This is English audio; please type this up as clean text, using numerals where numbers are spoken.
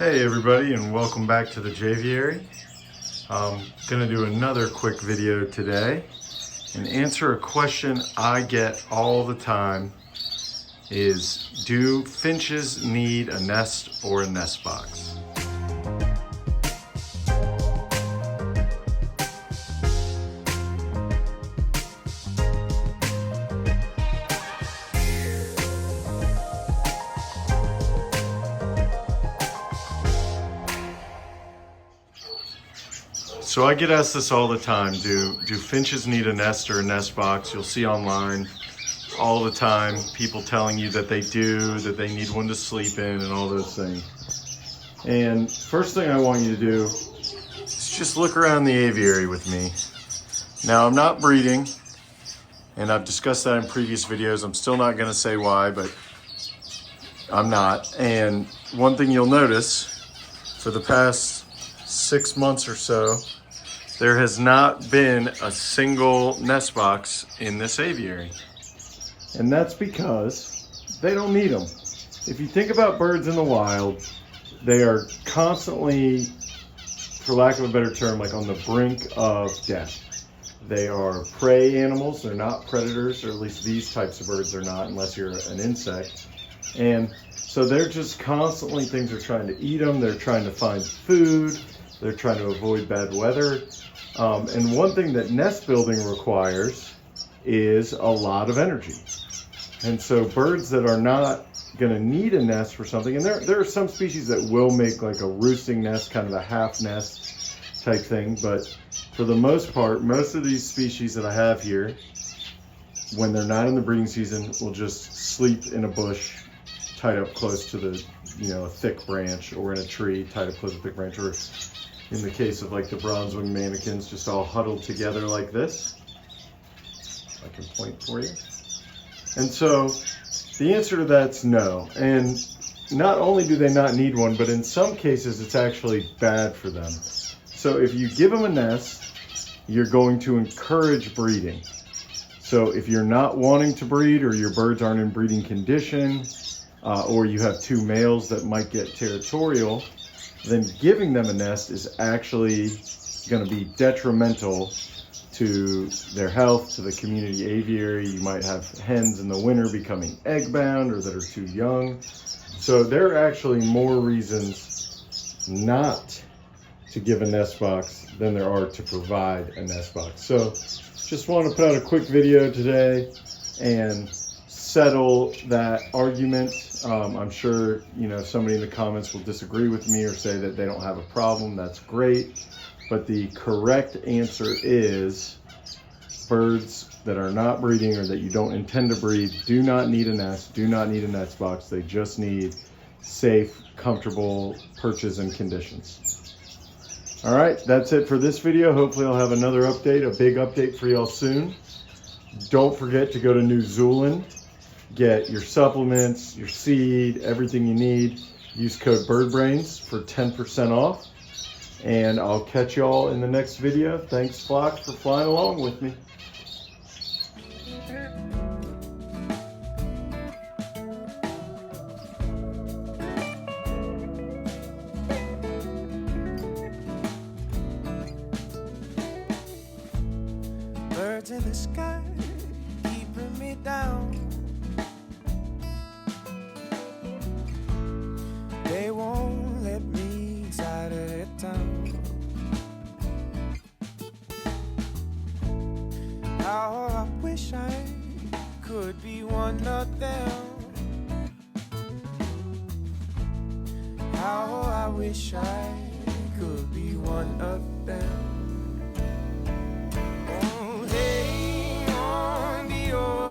Hey everybody, and welcome back to the Javiary. I'm gonna do another quick video today and answer a question I get all the time is, do finches need a nest or a nest box? So I get asked this all the time, do finches need a nest or a nest box? You'll see online all the time people telling you that they do, that they need one to sleep in and all those things. And first thing I want you to do is just look around the aviary with me. Now I'm not breeding, and I've discussed that in previous videos. I'm still not gonna say why, but I'm not. And one thing you'll notice, for the past 6 months or so, there has not been a single nest box in this aviary. And that's because they don't need them. If you think about birds in the wild, they are constantly, for lack of a better term, like on the brink of death. They are prey animals, they're not predators, or at least these types of birds are not, unless you're an insect. And so they're just constantly, things are trying to eat them, they're trying to find food, they're trying to avoid bad weather. And one thing that nest building requires is a lot of energy. And so birds that are not gonna need a nest for something, and there are some species that will make like a roosting nest, kind of a half nest type thing, but for the most part, most of these species that I have here, when they're not in the breeding season, will just sleep in a bush tied up close to the, a thick branch, or in a tree tied up close to a thick branch, or in the case of like the bronze wing manakins, just all huddled together like this. I can point for you. And so the answer to that's no. And not only do they not need one, but in some cases it's actually bad for them. So if you give them a nest, you're going to encourage breeding. So if you're not wanting to breed, or your birds aren't in breeding condition, or you have two males that might get territorial, then giving them a nest is actually going to be detrimental to their health, to the community aviary. You might have hens in the winter becoming egg bound or that are too young. So there are actually more reasons not to give a nest box than there are to provide a nest box. So just want to put out a quick video today and settle that argument. I'm sure somebody in the comments will disagree with me or say that they don't have a problem. That's great, but the correct answer is birds that are not breeding, or that you don't intend to breed, do not need a nest, do not need a nest box. They just need safe, comfortable perches and conditions. All right, that's it for this video. Hopefully I'll have another update, a big update for y'all soon. Don't forget to go to New Zealand. Get your supplements, your seed, everything you need. Use code BIRDBRAINS for 10% off. And I'll catch y'all in the next video. Thanks, Flock, for flying along with me. Birds in the sky keeping me down. They won't let me inside of their town. How I wish I could be one of them. How I wish I could be one of them.